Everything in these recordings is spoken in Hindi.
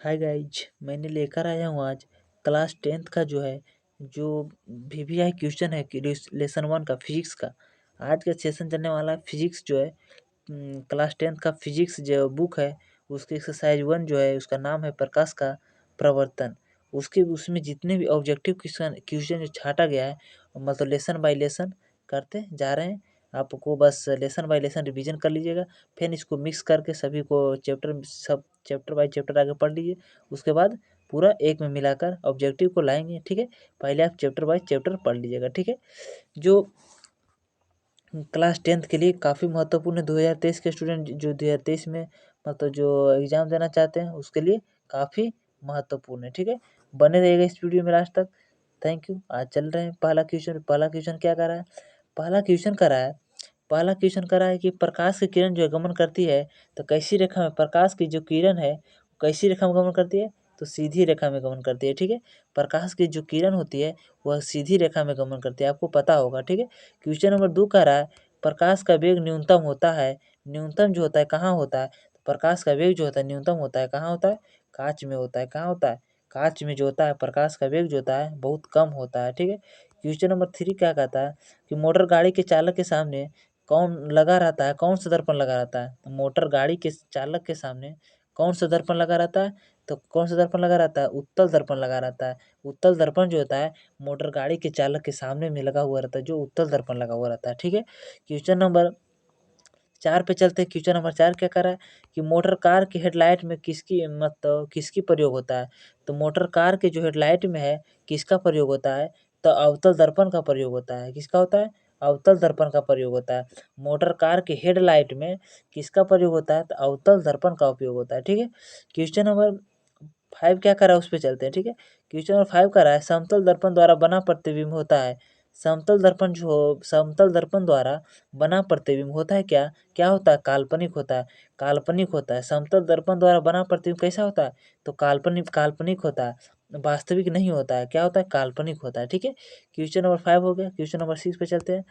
हाय गाइज, मैंने लेकर आया हूँ आज क्लास 10th का जो वीवीआई क्वेश्चन है कि लेसन 1 का फिजिक्स का। आज का सेशन चलने वाला फिजिक्स क्लास 10th का फिजिक्स जो बुक है उसकी एक्सरसाइज 1 उसका नाम है प्रकाश का प्रवर्तन। उसमें जितने भी ऑब्जेक्टिव क्वेश्चन जो छाटा गया है, मतलब लेसन बाय लेसन करते जा रहे हैं। आपको बस लेसन बाय लेसन रिवीजन कर लीजिएगा, फिर इसको मिक्स करके सभी को सब चैप्टर बाय चैप्टर आगे पढ़ लीजिए। उसके बाद पूरा एक में मिलाकर ऑब्जेक्टिव को लाएंगे, ठीक है। पहले आप चैप्टर बाय चैप्टर पढ़ लीजिएगा, ठीक है। जो क्लास 10th के लिए काफ़ी महत्वपूर्ण है। 2023 के स्टूडेंट जो 2023 में मतलब जो एग्ज़ाम देना चाहते हैं उसके लिए काफ़ी महत्वपूर्ण है, ठीक है। बने रहिएगा इस वीडियो में लास्ट तक। Thank you. आज चल रहे हैं पहला क्वेश्चन क्या कर रहा है। पहला क्वेश्चन कर रहा है कि प्रकाश की किरण जो गमन करती है तो कैसी रेखा में। प्रकाश की जो किरण है कैसी रेखा में गमन करती है, तो सीधी रेखा में गमन करती है, ठीक है। प्रकाश की जो किरण होती है वह सीधी रेखा में गमन करती है, आपको पता होगा, ठीक है। क्वेश्चन नंबर 2 कह रहा है प्रकाश का वेग न्यूनतम होता है। न्यूनतम जो होता है कहाँ होता है, तो प्रकाश का वेग जो होता है न्यूनतम होता है कहाँ होता है, कांच में होता है। कहाँ होता है, कांच में जो होता है प्रकाश का वेग जो होता है बहुत कम होता है, ठीक है। क्वेश्चन नंबर 3 क्या कहता है कि मोटर गाड़ी के चालक के सामने कौन लगा रहता है, कौन सा दर्पण लगा रहता है। तो मोटर गाड़ी के चालक के सामने कौन सा दर्पण लगा रहता है, तो कौन सा दर्पण लगा रहता है, उत्तल दर्पण लगा रहता है। उत्तल दर्पण जो होता है मोटर गाड़ी के चालक के सामने में लगा हुआ रहता है, जो उत्तल दर्पण लगा हुआ रहता है, ठीक है। क्वेश्चन नंबर 4 पे चलते हैं। क्वेश्चन नंबर 4 क्या कर रहा है कि मोटर कार की हेडलाइट में किसकी प्रयोग होता है। तो मोटर कार के जो हेडलाइट में है किसका प्रयोग होता है, तो अवतल दर्पण का प्रयोग होता है। किसका होता है, अवतल दर्पण का प्रयोग होता है। मोटर कार के हेडलाइट में किसका प्रयोग होता है, तो अवतल दर्पण का उपयोग होता है, ठीक है। क्वेश्चन नंबर 5 क्या कर रहा है उस पे चलते हैं, ठीक है। क्वेश्चन नंबर 5 कर रहा है समतल दर्पण द्वारा बना प्रतिबिंब होता है। समतल दर्पण द्वारा बना प्रतिबिंब होता है क्या, क्या होता है, काल्पनिक होता है। काल्पनिक होता है। समतल दर्पण द्वारा बना प्रतिबिंब कैसा होता है, तो काल्पनिक होता है, वास्तविक नहीं होता है। क्या होता है, काल्पनिक होता है, ठीक है। क्वेश्चन नंबर 5 हो गया। क्वेश्चन नंबर 6 पे चलते हैं।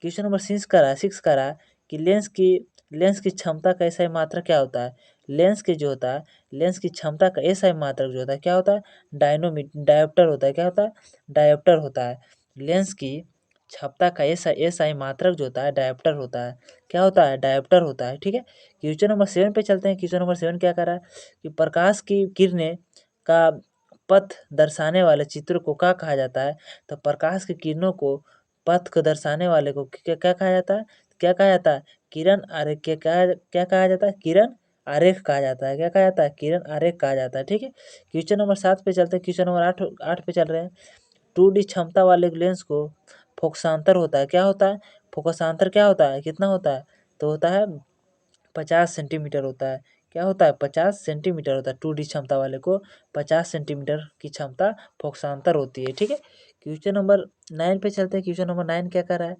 क्वेश्चन नंबर 6 करा है कि लेंस की क्षमता का एसआई मात्रक क्या होता है। लेंस की क्षमता का एसआई मात्रक जो होता है क्या होता है, डायोप्टर होता है। क्या होता है, डायोप्टर होता है। लेंस की क्षमता का एसआई मात्रक जो होता है डायोप्टर होता है। क्या होता है, डायोप्टर होता है, ठीक है। क्वेश्चन नंबर 7 पे चलते हैं। क्वेश्चन नंबर 7 क्या कर रहा है कि प्रकाश की किरणें का पथ दर्शाने वाले चित्र को क्या कहा जाता है। तो प्रकाश की किरणों को पथ को दर्शाने वाले को क्या क्या कहा जाता है, क्या कहा जाता है, किरण आरेख। क्या कहा जाता है, किरण आरेख कहा जाता है। क्या कहा जाता है, किरण आरेख कहा जाता है, ठीक है। क्वेश्चन नंबर 7 पे चलते हैं। क्वेश्चन नंबर 8 पे चल रहे हैं। 2D क्षमता वाले लेंस को फोकसांतर होता है। क्या होता है, फोकसांतर क्या होता है, कितना होता है, तो होता है 50 सेंटीमीटर होता है। क्या होता है, 50 सेंटीमीटर होता है। 2D क्षमता वाले को 50 सेंटीमीटर की क्षमता फोकसांतर होती है, ठीक है। क्वेश्चन नंबर 9 पे चलते हैं। क्वेश्चन नंबर 9 क्या कर रहा है,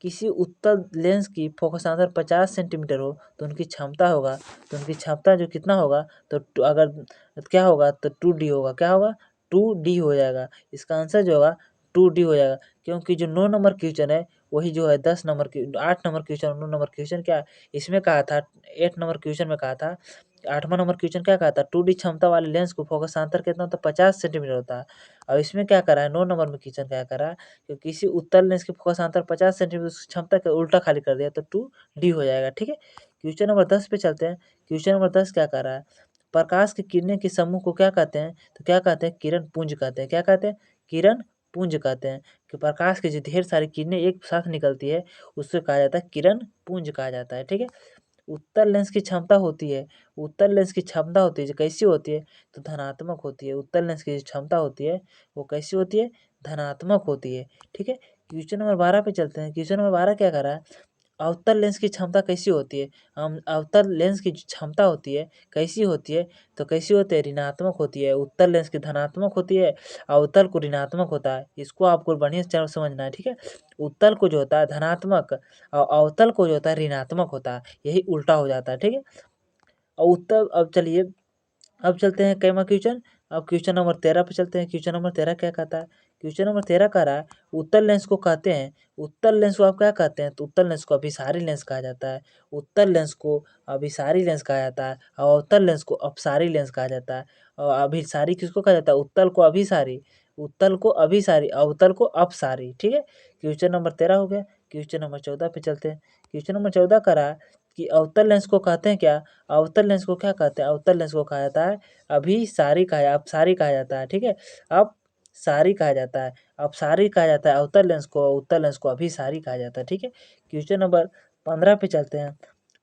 किसी उत्तल लेंस की फोकसांतर 50 सेंटीमीटर हो तो उनकी क्षमता होगा, तो उनकी क्षमता जो कितना होगा, तो अगर क्या होगा, तो 2D होगा। क्या होगा, 2D हो जाएगा। इसका आंसर जो होगा 2D हो जाएगा, क्योंकि जो 9 नंबर क्वेश्चन है वही जो है 10 नंबर की 8 नंबर क्वेश्चन 9 नंबर क्वेश्चन क्या इसमें कहा था, 8 नंबर क्वेश्चन में कहा था। 8वां नंबर क्वेश्चन क्या कहा था, 2D क्षमता वाले लेंस को फोकसांतर कितना होता है, 50 सेंटीमीटर होता है। और इसमें क्या करा है, 9 नंबर में क्वेश्चन क्या करा है कि किसी उत्तल लेंस की फोकसांतर 50 सेंटीमीटर क्षमता के उल्टा खाली कर दिया तो 2D हो जाएगा, ठीक है। क्वेश्चन नंबर 10 पे चलते हैं। क्वेश्चन नंबर 10 क्या कर रहा है, प्रकाश की किरणें के समूह को क्या कहते हैं, तो क्या कहते हैं, किरण पुंज कहते हैं। क्या कहते हैं, किरण पुंज कहते हैं। कि प्रकाश की जो ढेर सारी किरणें एक साथ निकलती है उससे कहा जाता है किरण पुंज कहा जाता है, ठीक है। उत्तल लेंस की क्षमता होती है, उत्तल लेंस की क्षमता होती है जो कैसी होती है, तो धनात्मक होती है। उत्तल लेंस की जो क्षमता होती है वो कैसी होती है, धनात्मक होती है, ठीक है। क्वेश्चन नंबर 12 पे चलते हैं। क्वेश्चन नंबर 12 क्या कर रहा है, अवतल लेंस की क्षमता कैसी होती है। हम अवतल लेंस की जो क्षमता होती है कैसी होती है, तो कैसी होती है, ऋणात्मक होती है। उत्तल लेंस की धनात्मक होती है, अवतल को ऋणात्मक होता है। इसको आपको बढ़िया से समझना है, ठीक है। उत्तल को जो होता है धनात्मक और अवतल को जो होता है ऋणात्मक होता है, यही उल्टा हो जाता है, ठीक है। और उत्तल, अब चलिए अब चलते हैं कैमा क्वेश्चन। अब क्वेश्चन नंबर 13 पे चलते हैं। क्वेश्चन नंबर 13 क्या कहता है, क्वेश्चन नंबर 13 कह रहा है उत्तल लेंस को कहते हैं, उत्तल लेंस को आप क्या कहते हैं, तो उत्तल लेंस को अभिसारी लेंस कहा जाता है, उत्तल लेंस को अभिसारी लेंस कहा जाता है, और अवतल लेंस को अपसारी लेंस कहा जाता है। और अभिसारी किसको कहा जाता है, उत्तल को अभिसारी, उत्तल को अभिसारी, अवतल को अपसारी। ठीक है, क्वेश्चन नंबर 13 हो गया। क्वेश्चन नंबर 14 पे चलते हैं। क्वेश्चन नंबर 14 कह रहा है कि अवतल लेंस को कहते हैं क्या, अवतल लेंस को क्या कहते हैं, अवतल लेंस को कहा जाता है अभिसारी कहा, अपसारी कहा जाता है। ठीक है, अब सारी कहा जाता है, अपसारी कहा जाता है अवतल लेंस को, उत्तल लेंस को अभिसारी कहा जाता है। ठीक है, क्वेश्चन नंबर 15 पे चलते हैं।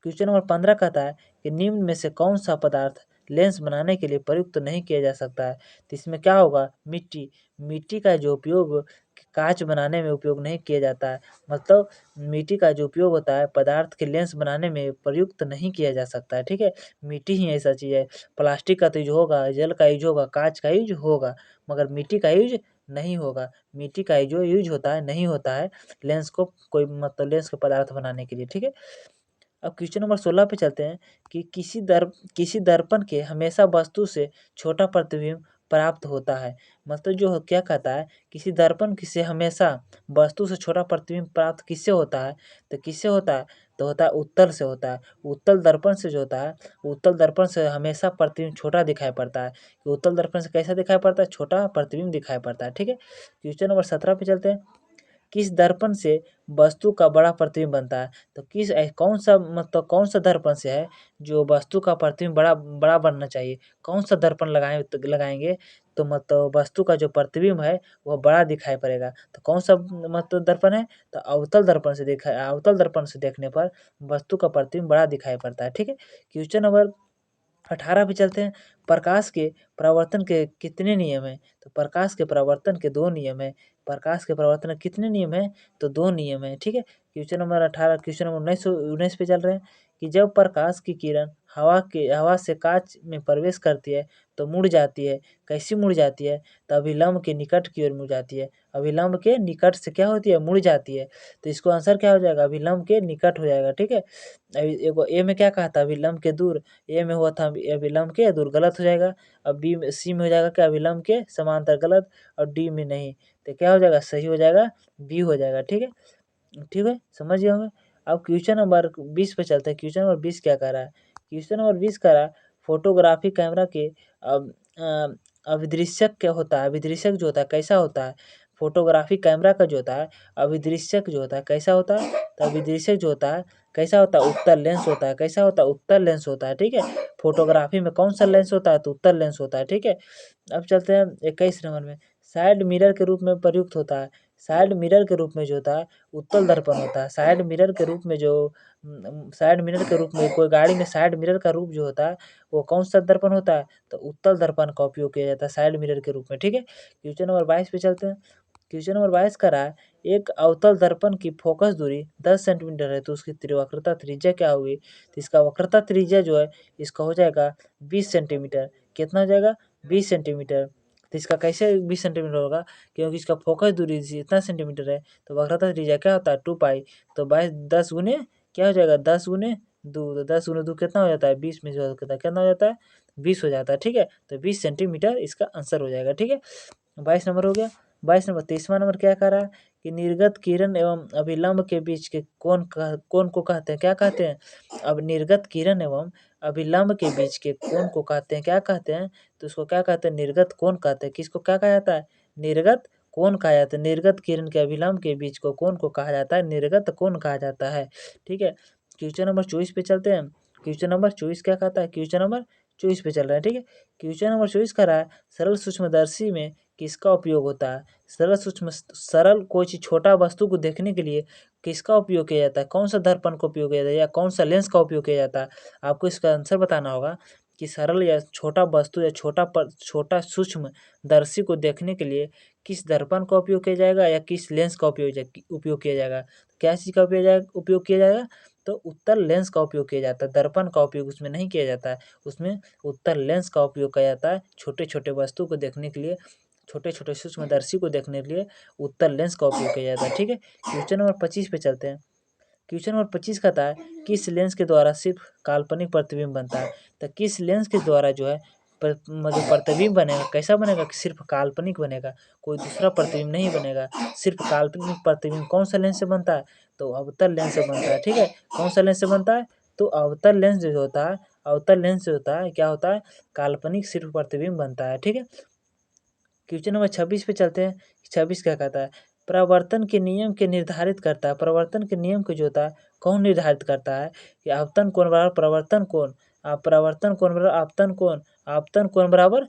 क्वेश्चन नंबर 15 कहता है कि निम्न में से कौन सा पदार्थ लेंस बनाने के लिए प्रयुक्त नहीं किया जा सकता है, तो इसमें क्या होगा, मिट्टी, मिट्टी का जो उपयोग कांच बनाने में उपयोग नहीं किया जाता है, मतलब मिट्टी का जो उपयोग होता है पदार्थ के लेंस बनाने में प्रयुक्त नहीं किया जा सकता है। ठीक है, मिट्टी ही ऐसा चीज़ है, प्लास्टिक का तो यूज होगा, जल का यूज होगा, कांच का यूज होगा, मगर मिट्टी का यूज नहीं होगा। मिट्टी का जो यूज होता है नहीं होता है लेंस को, कोई मतलब लेंस के पदार्थ बनाने के लिए। ठीक है, अब क्वेश्चन नंबर 16 पे चलते हैं कि किसी दर्पण के हमेशा वस्तु से छोटा प्रतिबिंब प्राप्त होता है, मतलब जो क्या कहता है किसी दर्पण से हमेशा वस्तु से छोटा प्रतिबिंब प्राप्त किससे होता है, तो किससे होता है, तो होता है उत्तल से होता है। उत्तल दर्पण से जो होता है, उत्तल दर्पण से हमेशा प्रतिबिंब छोटा दिखाई पड़ता है। उत्तल दर्पण से कैसा दिखाई पड़ता है, छोटा प्रतिबिंब दिखाई पड़ता है। ठीक है, क्वेश्चन नंबर 17 पे चलते हैं। किस दर्पण से वस्तु का बड़ा प्रतिबिंब बनता है, तो कौन सा मतलब कौन सा दर्पण से है जो वस्तु का प्रतिबिंब बड़ा बड़ा बनना चाहिए, कौन सा दर्पण लगाएंगे तो मतलब वस्तु का जो प्रतिबिंब है वह बड़ा दिखाई पड़ेगा, तो कौन सा मतलब दर्पण है, तो अवतल दर्पण से देखने पर वस्तु का प्रतिबिंब बड़ा दिखाई पड़ता है। ठीक है, क्वेश्चन नंबर 18 पे चलते हैं। प्रकाश के प्रवर्तन के कितने नियम हैं, तो प्रकाश के प्रवर्तन के 2 नियम हैं। प्रकाश के प्रवर्तन के कितने नियम हैं, तो 2 नियम हैं। ठीक है, क्वेश्चन नंबर 18, क्वेश्चन नंबर 19 पे चल रहे हैं कि जब प्रकाश की किरण हवा से कांच में प्रवेश करती है तो मुड़ जाती है, कैसी मुड़ जाती है, तो अभिलंब के निकट की ओर मुड़ जाती है, अभिलंब के निकट से क्या होती है, मुड़ जाती है। तो इसको आंसर क्या हो जाएगा, अभिलंब के निकट हो जाएगा। ठीक है, एगो ए में क्या कहा था, अभिलंब के दूर, ए में हुआ था अभिलंब के दूर, गलत हो जाएगा। अब बी में, सी में हो जाएगा क्या, अभिलंब के समांतर, गलत। और डी में नहीं, तो क्या हो जाएगा, सही हो जाएगा, बी हो जाएगा। ठीक है, ठीक है, समझ गए होंगे। अब क्वेश्चन नंबर 20 पे चलते हैं। क्वेश्चन नंबर 20 क्या कह रहा है, क्वेश्चन नंबर 20 कह रहा है फोटोग्राफी कैमरा के अब अभिदृश्यक क्या होता है, अभिदृश्यक जो होता है कैसा होता है, फोटोग्राफी कैमरा का जो होता है अभिदृश्यक जो होता है कैसा होता है, तो अभिदृश्यक जो होता है कैसा होता है, उत्तल लेंस होता है, कैसा होता है, उत्तल लेंस होता है। ठीक है, फोटोग्राफी में कौन सा लेंस होता है, तो उत्तल लेंस होता है। ठीक है, अब चलते हैं 21 नंबर में। साइड मिरर के रूप में प्रयुक्त होता है, साइड मिरर के रूप में जो होता है उत्तल दर्पण होता है। साइड मिरर के रूप में जो साइड मिरर के रूप में कोई गाड़ी में साइड मिरर का रूप जो होता है वो कौन सा दर्पण होता है, तो उत्तल दर्पण का उपयोग किया जाता है साइड मिरर के रूप में। ठीक है, क्वेश्चन नंबर 22 पे चलते हैं। क्वेश्चन नंबर 22 का रहा है एक अवतल दर्पण की फोकस दूरी 10 सेंटीमीटर है तो उसकी वक्रता त्रिज्या क्या होगी, तो इसका वक्रता त्रिज्या जो है इसका हो जाएगा 20 सेंटीमीटर। कितना हो जाएगा, 20 सेंटीमीटर। तो इसका कैसे 20 सेंटीमीटर होगा, क्योंकि इसका फोकस दूरी इतना सेंटीमीटर है तो वक्रता त्रिज्या क्या होता है 2 पाई, तो 22 10 गुने क्या हो जाएगा, 10 गुने 2, तो 10 गुने 2 कितना हो जाता है, 20 में जो कितना हो जाता है, 20 हो जाता है। ठीक है, तो 20 सेंटीमीटर इसका आंसर हो जाएगा। ठीक है, 22 नंबर हो गया। 22 नंबर, 23वां नंबर क्या कह रहा है कि निर्गत किरण एवं अभिलंब के बीच के कोण को कहते हैं, क्या कहते हैं, अब निर्गत किरण एवं अभिलंब के बीच के कोण को कहते हैं, क्या कहते हैं, तो उसको क्या कहते हैं, निर्गत कोण कहते हैं। किसको क्या कहा जाता है, निर्गत कोण कहा जाता है। निर्गत किरण के अभिलंब के बीच को कोण को कहा जाता है, निर्गत कोण कहा जाता है। ठीक है, क्वेश्चन नंबर 24 पे चलते हैं। क्वेश्चन नंबर 24 क्या कहता है, क्वेश्चन नंबर 24 पे चल रहा है। ठीक है, क्वेश्चन नंबर 24 कह रहा है सरल सूक्ष्मदर्शी में किसका उपयोग होता है, सरल कोई चीज छोटा वस्तु को देखने के लिए किसका उपयोग किया जाता है, कौन सा दर्पण का उपयोग किया जाता है या कौन सा लेंस का उपयोग किया जाता है, आपको इसका आंसर बताना होगा कि सरल या छोटा वस्तु या छोटा सूक्ष्म दर्शी को देखने के लिए किस दर्पण का उपयोग किया जाएगा या किस लेंस का उपयोग किया जाएगा, क्या चीज का उपयोग किया जाएगा, तो उत्तल लेंस का उपयोग किया जाता है, दर्पण का उपयोग उसमें नहीं किया जाता है, उसमें उत्तल लेंस का उपयोग किया जाता है छोटे छोटे वस्तु को देखने के लिए, छोटे छोटे सूक्ष्मदर्शी को देखने के लिए उत्तल लेंस का उपयोग किया जाता है। ठीक है, क्वेश्चन नंबर 25 पे चलते हैं। क्वेश्चन नंबर 25 कहता है किस लेंस के द्वारा सिर्फ काल्पनिक प्रतिबिंब बनता है, तो किस लेंस के द्वारा जो है जो प्रतिबिंब बनेगा कैसा बनेगा, सिर्फ काल्पनिक बनेगा, कोई दूसरा प्रतिबिंब नहीं बनेगा, सिर्फ काल्पनिक प्रतिबिंब कौन सा लेंस से बनता है, तो अवतल लेंस से बनता है। ठीक है, कौन सा लेंस से बनता है, तो अवतल लेंस जो होता है, अवतल लेंस जो होता है क्या होता है, काल्पनिक सिर्फ प्रतिबिंब बनता है। ठीक है, क्वेश्चन नंबर 26 पे चलते हैं। 26 क्या कहता है, प्रवर्तन के नियम के निर्धारित करता है। प्रवर्तन के नियम को जो होता है कौन निर्धारित करता है, कि आपतन कोण बराबर प्रवर्तन कोण, प्रवर्तन कोण बराबर आपतन कोण, आपतन कोण बराबर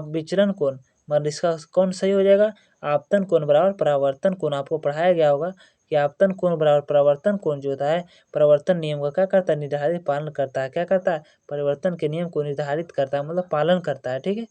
विचलन कोण, मतलब इसका कौन सही हो जाएगा, आपतन कोण बराबर प्रवर्तन कोण। आपको पढ़ाया गया होगा कि आपतन कोण बराबर प्रवर्तन कोण जो होता है, प्रवर्तन नियम का क्या करता है, निर्धारित पालन करता है। क्या करता है, परिवर्तन के नियम को निर्धारित करता है, मतलब पालन करता है। ठीक है,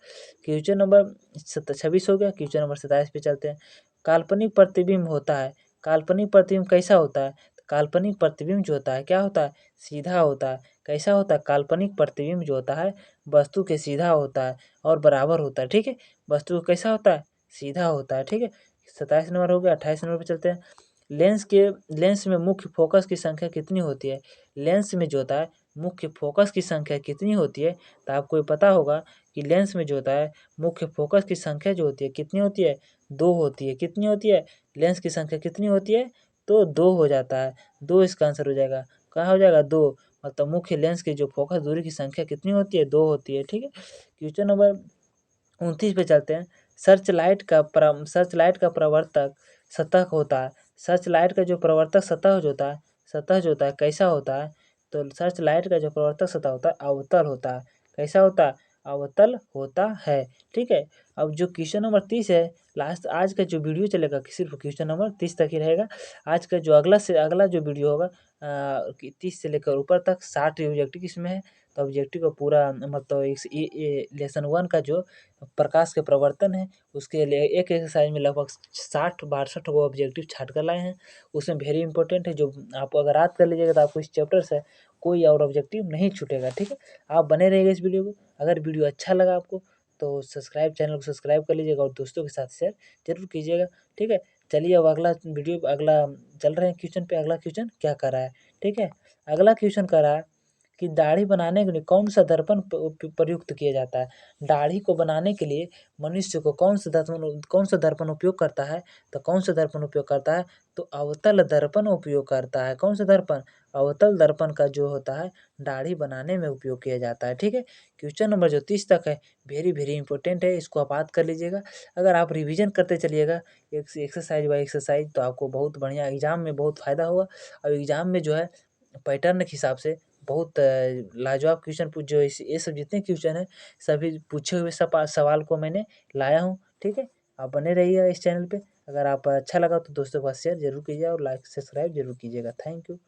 क्वेश्चन नंबर 26 हो गया। क्वेश्चन नंबर 27 पे चलते हैं। काल्पनिक प्रतिबिंब होता है, काल्पनिक प्रतिबिंब कैसा होता है, तो काल्पनिक प्रतिबिंब जो होता है क्या होता है, सीधा होता है। कैसा होता है, काल्पनिक प्रतिबिंब जो होता है वस्तु के सीधा होता है और बराबर होता है। ठीक है, वस्तु कैसा होता है, सीधा होता है। ठीक है, 27 नंबर हो गया। 28 नंबर पे चलते हैं। लेंस में मुख्य फोकस की संख्या कितनी होती है, लेंस में जो होता है मुख्य फोकस की संख्या कितनी होती है, तो आपको पता होगा कि लेंस में जो होता है मुख्य फोकस की संख्या जो होती है कितनी होती है, 2 होती है। कितनी होती है, लेंस की संख्या कितनी होती है, तो 2 हो जाता है। 2 इसका आंसर हो जाएगा, कहाँ हो जाएगा 2, मतलब मुख्य लेंस की जो फोकस दूरी की संख्या कितनी होती है, 2 होती है। ठीक है, क्वेश्चन नंबर 29 पे चलते हैं। सर्च लाइट का प्रवर्तक सतह होता है। सर्च लाइट का जो प्रवर्तक सतह जो होता है, सतह जो होता है कैसा होता है, तो सर्च लाइट का जो प्रवर्तक सतह होता है अवतल होता है। कैसा होता है, अवतल होता है। ठीक है, अब जो क्वेश्चन नंबर 30 है, लास्ट आज का जो वीडियो चलेगा सिर्फ क्वेश्चन नंबर 30 तक ही रहेगा। आज का जो अगला जो वीडियो होगा 30 से लेकर ऊपर तक 60 ऑब्जेक्टिव इसमें है। तो ऑब्जेक्टिव का पूरा मतलब ये लेसन 1 का जो प्रकाश के प्रवर्तन है उसके लिए एक एक्सरसाइज में लगभग 60-62 को ऑब्जेक्टिव छाट कर लाए हैं। उसमें वेरी इंपॉर्टेंट है, जो आप अगर याद कर लीजिएगा तो आपको इस चैप्टर से कोई और ऑब्जेक्टिव नहीं छूटेगा। ठीक है, आप बने रहिएगा इस वीडियो को। अगर वीडियो अच्छा लगा आपको तो चैनल को सब्सक्राइब कर लीजिएगा और दोस्तों के साथ शेयर जरूर कीजिएगा। ठीक है, चलिए अब अगला चल रहे हैं क्वेश्चन पे। अगला क्वेश्चन क्या कर रहा है, ठीक है, अगला क्वेश्चन कर रहा है कि दाढ़ी बनाने के लिए कौन सा दर्पण प्रयुक्त किया जाता है। दाढ़ी को बनाने के लिए मनुष्य को कौन सा दर्पण उपयोग करता है, तो कौन सा दर्पण उपयोग करता है, तो अवतल दर्पण उपयोग करता है। कौन सा दर्पण, अवतल दर्पण का जो होता है दाढ़ी बनाने में उपयोग किया जाता है। ठीक है, क्वेश्चन नंबर जो 30 तक है वेरी वेरी इंपॉर्टेंट है, इसको आप याद कर लीजिएगा। अगर आप रिवीजन करते चलिएगा एक्सरसाइज बाय एक्सरसाइज तो आपको बहुत बढ़िया एग्जाम में बहुत फायदा होगा। और एग्जाम में जो है पैटर्न के हिसाब से बहुत लाजवाब क्वेश्चन पूछ जो ये सब जितने क्वेश्चन है सभी पूछे हुए सवाल को मैंने लाया हूँ। ठीक है, आप बने रहिएगा इस चैनल पे। अगर आप अच्छा लगा तो दोस्तों के पास शेयर जरूर कीजिएगा और लाइक सब्सक्राइब जरूर कीजिएगा। Thank you.